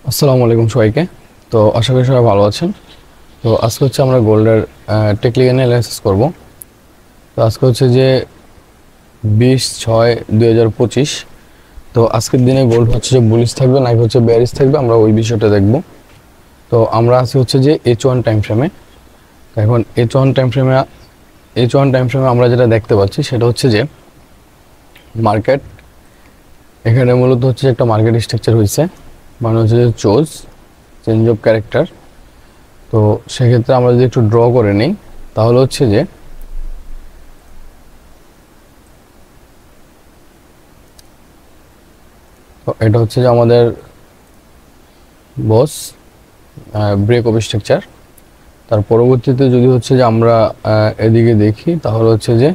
আসসালামু আলাইকুম সবাইকে। তো আশা করি সবাই ভালো আছেন। তো আজকে হচ্ছে আমরা গোল্ডের টেকনিক্যাল অ্যানালাইসিস করব। তো আজকে হচ্ছে যে 20/6/2025। তো আজকের দিনে গোল্ড হচ্ছে যে বুলিশ থাকবে নাকি হচ্ছে বেয়ারিশ থাকবে, আমরা ওই বিষয়টা দেখব। তো আমরা আছি হচ্ছে যে H1 টাইম ফ্রেমে। এখন H1 টাইম ফ্রেমে আমরা যেটা দেখতে পাচ্ছি সেটা হচ্ছে যে মার্কেট এখানে মূলত হচ্ছে একটা মার্কেট স্ট্রাকচার হয়েছে, মানে হচ্ছে যে চেঞ্জ অফ ক্যারেক্টার। তো সেক্ষেত্রে আমরা যদি একটু ড্র করে নিই তাহলে হচ্ছে যে তো এটা হচ্ছে যে আমাদের বস ব্রেক অফ স্ট্রাকচার। তার পরবর্তীতে যদি হচ্ছে যে আমরা এদিকে দেখি তাহলে হচ্ছে যে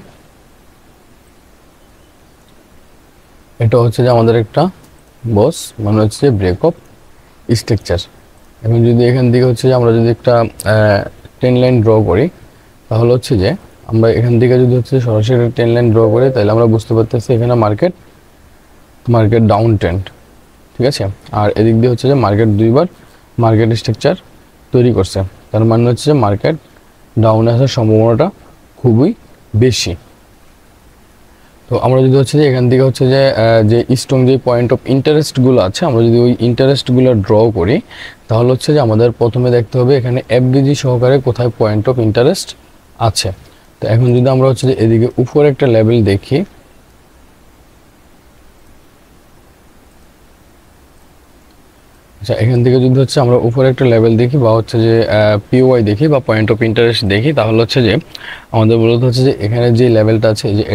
এটা হচ্ছে যে আমাদের একটা বস, মানে হচ্ছে যে ব্রেক অফ স্ট্রাকচার। এখন যদি এখান থেকে হচ্ছে যে আমরা যদি একটা টেন লাইন ড্র করি তাহলে হচ্ছে যে আমরা এখান থেকে যদি হচ্ছে সরাসরি টেন লাইন ড্র করি তাহলে আমরা বুঝতে পারতেছি এখানে মার্কেট ডাউন ট্রেন্ড, ঠিক আছে। আর এদিক দিয়ে হচ্ছে যে মার্কেট দুইবার মার্কেট স্ট্রাকচার তৈরি করছে, তার মানে হচ্ছে যে মার্কেট ডাউনে আসার সম্ভাবনাটা খুবই বেশি। তো আমরা যদি হচ্ছে যে এখান থেকে হচ্ছে যে যে স্ট্রং যে পয়েন্ট অফ ইন্টারেস্টগুলো আছে, আমরা যদি ওই ইন্টারেস্টগুলো ড্র করি তাহলে হচ্ছে যে আমাদের প্রথমে দেখতে হবে এখানে এফবিজি সহকারে কোথায় পয়েন্ট অফ ইন্টারেস্ট আছে। তো এখন যদি আমরা হচ্ছে যে এদিকে উপরে একটা লেভেল দেখি, আচ্ছা এখান থেকে যদি হচ্ছে আমরা উপরে একটা লেভেল দেখি বা হচ্ছে যে পিওয়াই দেখি বা পয়েন্ট অফ ইন্টারেস্ট দেখি তাহলে হচ্ছে যে আমাদের মূলত হচ্ছে যে এখানে যে লেভেলটা আছে যে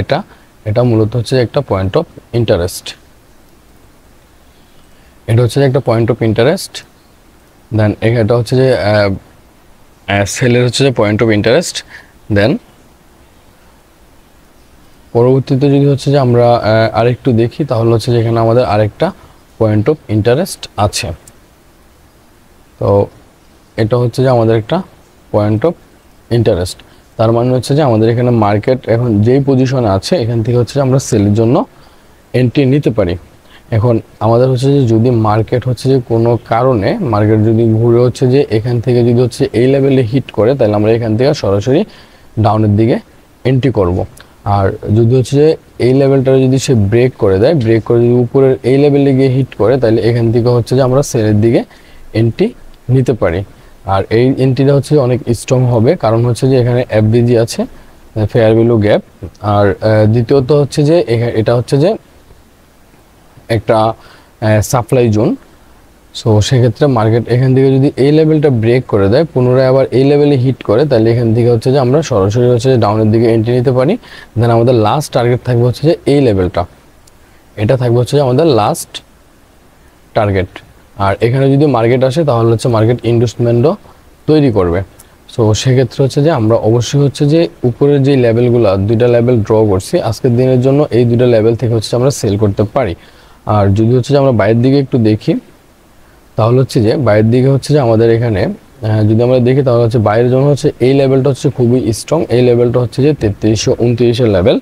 এটা মূলত হচ্ছে একটা পয়েন্ট অফ ইন্টারেস্ট। এটা হচ্ছে যে একটা পয়েন্ট অফ ইন্টারেস্ট। দেন এটা হচ্ছে যে সেলের হচ্ছে যে পয়েন্ট অফ ইন্টারেস্ট। দেন পরবর্তীতে যদি হচ্ছে যে আমরা আরেকটু দেখি তাহলে হচ্ছে যে এখানে আমাদের আরেকটা পয়েন্ট অফ ইন্টারেস্ট আছে। তো এটা হচ্ছে যে আমাদের একটা পয়েন্ট অফ ইন্টারেস্ট। তার মানে হচ্ছে যে আমাদের এখানে মার্কেট এখন যেই পজিশনে আছে এখান থেকে হচ্ছে যে আমরা সেলের জন্য এন্ট্রি নিতে পারি। এখন আমাদের হচ্ছে যে যদি মার্কেট হচ্ছে যে কোনো কারণে মার্কেট যদি ঘুরে হচ্ছে যে এখান থেকে যদি হচ্ছে এই লেভেলে হিট করে তাহলে আমরা এখান থেকে সরাসরি ডাউনের দিকে এন্ট্রি করব। আর যদি হচ্ছে যে এই লেভেলটা যদি সে ব্রেক করে দেয়, ব্রেক করে যদি উপরের এই লেভেলে গিয়ে হিট করে তাহলে এখান থেকে হচ্ছে যে আমরা সেলের দিকে এন্ট্রি নিতে পারি। আর এই এন্ট্রিটা হচ্ছে অনেক স্ট্রং হবে, কারণ হচ্ছে যে এখানে এফবিজি আছে, ফেয়ার ভ্যালু গ্যাপ। আর দ্বিতীয়ত হচ্ছে যে এটা হচ্ছে যে একটা সাপ্লাই জোন। সো সেক্ষেত্রে মার্কেট এখান থেকে যদি এই লেভেলটা ব্রেক করে দেয়, পুনরায় আবার এই লেভেলে হিট করে, তাহলে এখান থেকে হচ্ছে যে আমরা সরাসরি হচ্ছে যে ডাউনের দিকে এন্ট্রি নিতে পারি। দেন আমাদের লাস্ট টার্গেট থাকবে হচ্ছে যে এই লেভেলটা, এটা থাকবে হচ্ছে যে আমাদের লাস্ট টার্গেট। আর এখানে যদি মার্কেট আসে তাহলে হচ্ছে মার্কেট ইনভেস্টমেন্টও তৈরি করবে। সো সেক্ষেত্রে হচ্ছে যে আমরা অবশ্যই হচ্ছে যে উপরের যে লেভেলগুলো দুইটা লেভেল ড্র করছি আজকের দিনের জন্য, এই দুইটা লেভেল থেকে হচ্ছে আমরা সেল করতে পারি। আর যদি হচ্ছে যে আমরা বাইরের দিকে একটু দেখি তাহলে হচ্ছে যে বাইরের দিকে হচ্ছে যে আমাদের এখানে যদি আমরা দেখি তাহলে হচ্ছে বাইরের জন্য হচ্ছে এই লেভেলটা হচ্ছে খুবই স্ট্রং। এই লেভেলটা হচ্ছে যে 3329 লেভেল।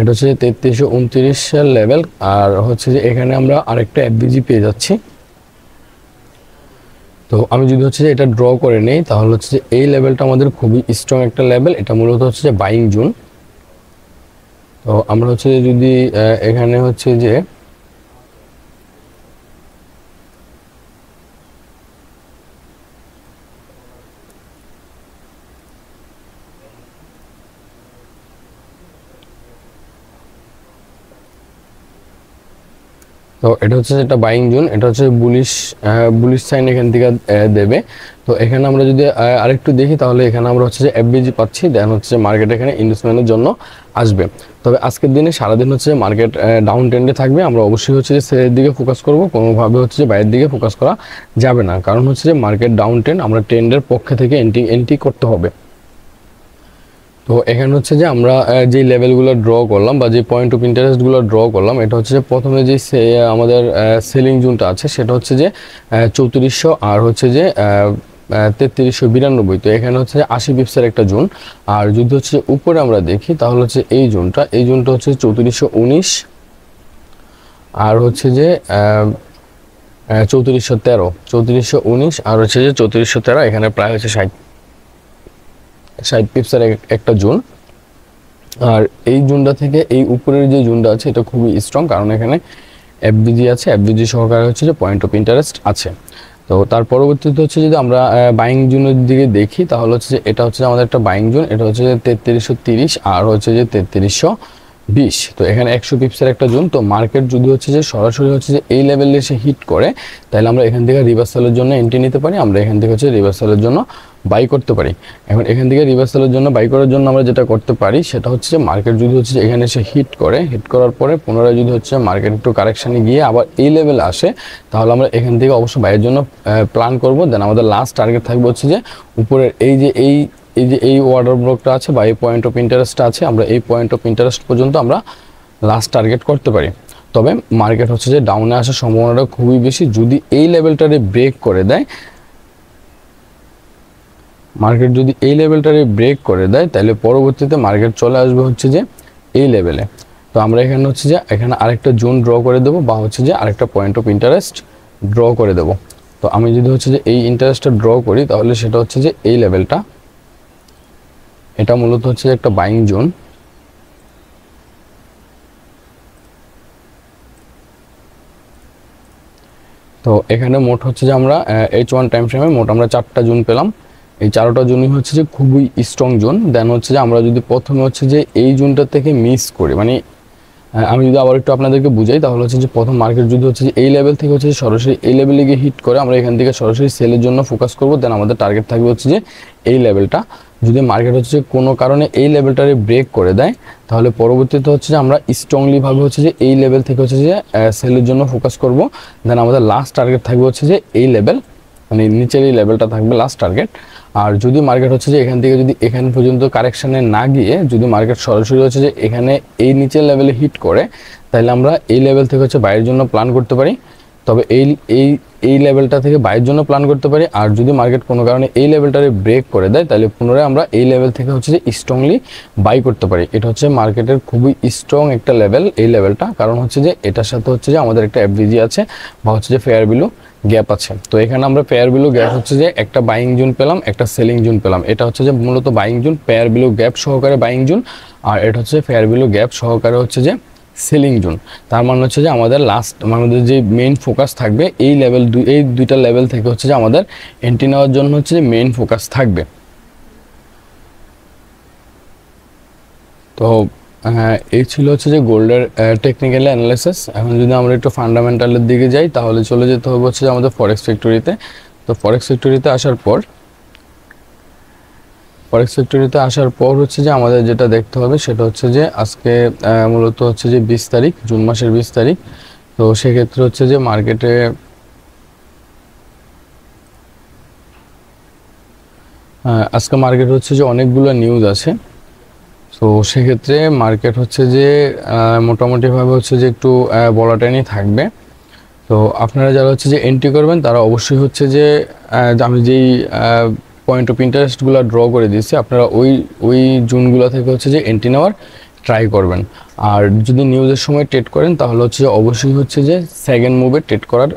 এটা হচ্ছে 3329 লেভেল। আর হচ্ছে যে এখানে আমরা আরেকটা এফবিজি পেয়ে যাচ্ছি। তো আমি যদি হচ্ছে যে এটা ড্র করে নেই তাহলে হচ্ছে যে এই লেভেলটা আমাদের খুবই স্ট্রং একটা লেভেল, এটা মূলত হচ্ছে যে বাইং জোন। তো আমরা হচ্ছে যে যদি এখানে হচ্ছে যে তো এটা হচ্ছে যেটা বাইং জোন, এটা হচ্ছে বুলিশ সাইন এখান থেকে দেবে। তো এখানে আমরা যদি আরেকটু দেখি তাহলে এখানে আমরা হচ্ছে যে এফবিজি পাচ্ছি, দেন হচ্ছে যে মার্কেট এখানে ইনভেস্টমেন্টের জন্য আসবে। তবে আজকের দিনে সারাদিন হচ্ছে যে মার্কেট ডাউন ট্রেন্ডে থাকবে। আমরা অবশ্যই হচ্ছে যে সেলের দিকে ফোকাস করব, কোনোভাবে হচ্ছে যে বাইরের দিকে ফোকাস করা যাবে না, কারণ হচ্ছে যে মার্কেট ডাউন ট্রেন্ড, আমরা ট্রেন্ডের পক্ষে থেকে এন্ট্রি করতে হবে। তো এখানে হচ্ছে যে আমরা যে লেভেলগুলো ড্র করলাম বা যে পয়েন্ট অফ ইন্টারেস্টগুলো ড্র করলাম, এটা হচ্ছে যে প্রথমে যে আমাদের সেলিং জোনটা আছে সেটা হচ্ছে যে 3400 আর হচ্ছে যে 3392। তো এখানে হচ্ছে 80 পিপসের একটা জোন। আর যদি হচ্ছে উপরে আমরা দেখি তাহলে হচ্ছে এই জোনটা হচ্ছে 3419। আর হচ্ছে যে 3413, 3419 আর হচ্ছে যে 3413, এখানে প্রায় হচ্ছে 60 পিপসের একটা জোন। আর এই জোনটা থেকে এই উপরের যে জোনটা আছে এটা খুবই স্ট্রং, কারণ এখানে এফবিজি আছে, এফবিজি সহকারে হচ্ছে যে পয়েন্ট অফ ইন্টারেস্ট আছে। তো তার পরবর্তীতে হচ্ছে যদি আমরা বাইং জোনের দিকে দেখি, তাহলে হচ্ছে যে এটা হচ্ছে আমাদের একটা বাইং জোন, এটা হচ্ছে যে 3330 আর হচ্ছে যে 3320। তো এখানে 100 পিপসের একটা জোন। তো মার্কেট যদি হচ্ছে যে সরাসরি হচ্ছে যে এই লেভেলে এসে হিট করে, তাহলে আমরা এখান থেকে রিভার্সালের জন্য এন্ট্রি নিতে পারি, আমরা এখান থেকে হচ্ছে রিভার্সালের জন্য বাই করতে পারি। এখন এখান থেকে রিভার্সালের জন্য বাই করার জন্য আমরা যেটা করতে পারি সেটা হচ্ছে যে মার্কেট যদি হচ্ছে যে এখানে এসে হিট করে, হিট করার পরে পুনরায় যদি হচ্ছে মার্কেট একটু কারেকশানে গিয়ে আবার এই লেভেলে আসে, তাহলে আমরা এখান থেকে অবশ্যই বাইয়ের জন্য প্ল্যান করব। দেন আমাদের লাস্ট টার্গেট থাকবে হচ্ছে যে উপরের এই অর্ডার ব্লকটা আছে বা এই পয়েন্ট অফ ইন্টারেস্টটা আছে, আমরা এই পয়েন্ট অফ ইন্টারেস্ট পর্যন্ত আমরা লাস্ট টার্গেট করতে পারি। তবে মার্কেট হচ্ছে যে ডাউনে আসার সম্ভাবনাটা খুবই বেশি যদি এই লেভেলটারে ব্রেক করে দেয়। মার্কেট যদি এই লেভেলটারে ব্রেক করে দেয়, তাহলে পরবর্তীতে মার্কেট চলে আসবে হচ্ছে যে এই লেভেলে। তো আমরা এখানে হচ্ছে যে এখানে আরেকটা জোন ড্র করে দেবো বা হচ্ছে যে আরেকটা পয়েন্ট অফ ইন্টারেস্ট ড্র করে দেবো। তো আমি যদি হচ্ছে যে এই ইন্টারেস্টটা ড্র করি, তাহলে সেটা হচ্ছে যে এই লেভেলটা, এটা মূলত হচ্ছে যে একটা বাইং জোন। তো এখানে মোট হচ্ছে যে আমরা H1 টাইম ফ্রেমে মোট আমরা 4টা জোন পেলাম। এই 4টা জোনই হচ্ছে যে খুবই স্ট্রং জোন। দেন হচ্ছে যে আমরা যদি প্রথমে হচ্ছে যে এই জোনটা থেকে মিস করি, মানে আমি যদি আবার একটু আপনাদেরকে বুঝাই, তাহলে হচ্ছে যে প্রথম মার্কেট যদি হচ্ছে যে এই লেভেল থেকে হচ্ছে সরাসরি এই লেভেলে গিয়ে হিট করে, আমরা এখান থেকে সরাসরি সেলের জন্য ফোকাস করব। দেন আমাদের টার্গেট থাকবে হচ্ছে যে এই লেভেলটা। যদি মার্কেট হচ্ছে কোনো কারণে এই লেভেলটারে ব্রেক করে দেয়, তাহলে পরবর্তীতে হচ্ছে যে আমরা স্ট্রংলিভাবে হচ্ছে যে এই লেভেল থেকে হচ্ছে যে সেলের জন্য ফোকাস করব। দেন আমাদের লাস্ট টার্গেট থাকবে হচ্ছে যে এই লেভেল, মানে নিচের এই লেভেলটা থাকবে লাস্ট টার্গেট। আর যদি মার্কেট হচ্ছে যে এখান থেকে যদি এখান পর্যন্ত কারেকশানে না গিয়ে যদি মার্কেট সরাসরি হচ্ছে যে এখানে এই নিচের লেভেলে হিট করে, তাহলে আমরা এই লেভেল থেকে হচ্ছে বাইরের জন্য প্ল্যান করতে পারি। তবে এই লেভেলটা থেকে বাইরের জন্য প্ল্যান করতে পারি। আর যদি মার্কেট কোনো কারণে এই লেভেলটারে ব্রেক করে দেয়, তাহলে পুনরায় আমরা এই লেভেল থেকে হচ্ছে যে স্ট্রংলি বাই করতে পারি। এটা হচ্ছে মার্কেটের খুবই স্ট্রং একটা লেভেল, এই লেভেলটা। কারণ হচ্ছে যে এটার সাথে হচ্ছে যে আমাদের একটা এফভিজি আছে বা হচ্ছে যে ফেয়ার ভ্যালু গ্যাপ আছে। তো এখানে আমরা ফেয়ার ভ্যালু গ্যাপ হচ্ছে যে একটা বাইং জোন পেলাম, একটা সেলিং জোন পেলাম। এটা হচ্ছে যে মূলত buying zone, fair value gap সহকারে বাইং জোন। আর এটা হচ্ছে ফেয়ার ভ্যালু গ্যাপ সহকারে হচ্ছে যে সেলিং জোন। তার মানে হচ্ছে যে আমাদের আমাদের যে মেইন ফোকাস থাকবে এই দুইটা লেভেল থেকে হচ্ছে যে আমাদের এন্ট্রি নেওয়ার জন্য হচ্ছে যে মেইন ফোকাস থাকবে। তো এই ছিল হচ্ছে যে গোল্ডের টেকনিক্যাল অ্যানালাইসিস। এখন যদি আমরা একটু ফান্ডামেন্টালের দিকে যাই, তাহলে চলে যেতে হবে হচ্ছে যে আমাদের ফরেক্স ফ্যাক্টরিতে। তো ফরেক্স ফ্যাক্টরিতে আসার পর হচ্ছে যে আমাদের যেটা দেখতে হবে সেটা হচ্ছে যে আজকে মূলত হচ্ছে যে 20 তারিখ, জুন মাসের 20 তারিখ। তো সেক্ষেত্রে হচ্ছে যে মার্কেটে আজকে মার্কেট হচ্ছে যে অনেকগুলো নিউজ আছে। তো সেক্ষেত্রে মার্কেট হচ্ছে যে মোটামুটিভাবে হচ্ছে যে একটু ভলাটাইলই থাকবে। তো আপনারা যারা হচ্ছে যে এন্ট্রি করবেন, তারা অবশ্যই হচ্ছে যে আমি যেই পয়েন্ট অফ ইন্টারেস্টগুলো ড্র করে দিয়েছি, আপনারা ওই জোনগুলো থেকে হচ্ছে যে এন্ট্রি নেওয়ার ট্রাই করবেন। আর যদি নিউজের সময় ট্রেড করেন, তাহলে হচ্ছে যে অবশ্যই হচ্ছে যে সেকেন্ড মুভে ট্রেড করার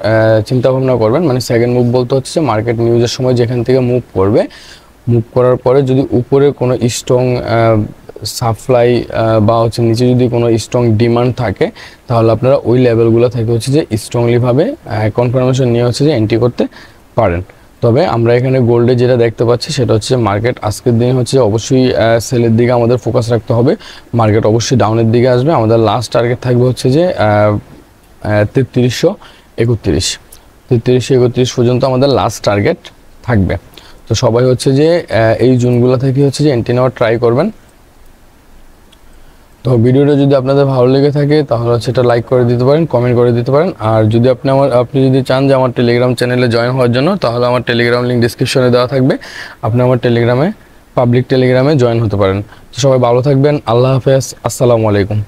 চিন্তাভাবনা করবেন। মানে সেকেন্ড মুভ বলতে হচ্ছে যে মার্কেট নিউজের সময় যেখান থেকে মুভ করবে, মুভ করার পরে যদি উপরে কোনো স্ট্রং সাপ্লাই বা হচ্ছে নিচে যদি কোনো স্ট্রং ডিমান্ড থাকে, তাহলে আপনারা ওই লেভেলগুলো থেকে হচ্ছে যে স্ট্রংলিভাবে কনফার্মেশন নিয়ে হচ্ছে যে এন্ট্রি করতে পারেন। তবে আমরা এখানে গোল্ডে যেটা দেখতে পাচ্ছি সেটা হচ্ছে মার্কেট আজকের দিন হচ্ছে অবশ্যই সেলের দিকে আমাদের ফোকাস রাখতে হবে। মার্কেট অবশ্যই ডাউনের দিকে আসবে। আমাদের লাস্ট টার্গেট থাকবে হচ্ছে যে 3331 পর্যন্ত আমাদের লাস্ট টার্গেট থাকবে। তো সবাই হচ্ছে যে এই জোনগুলো থেকে হচ্ছে যে এন্ট্রি নেওয়ার ট্রাই করবেন। তো ভিডিওটা যদি আপনাদের ভালো লেগে থাকে, তাহলে হচ্ছে এটা লাইক করে দিতে পারেন, কমেন্ট করে দিতে পারেন। আর যদি আপনি যদি চান যে আমার টেলিগ্রাম চ্যানেলে জয়েন হওয়ার জন্য, তাহলে আমার টেলিগ্রাম লিঙ্ক ডিসক্রিপশনে দেওয়া থাকবে, আপনি আমার পাবলিক টেলিগ্রামে জয়েন হতে পারেন। তো সবাই ভালো থাকবেন। আল্লাহ হাফেজ, আসসালামু আলাইকুম।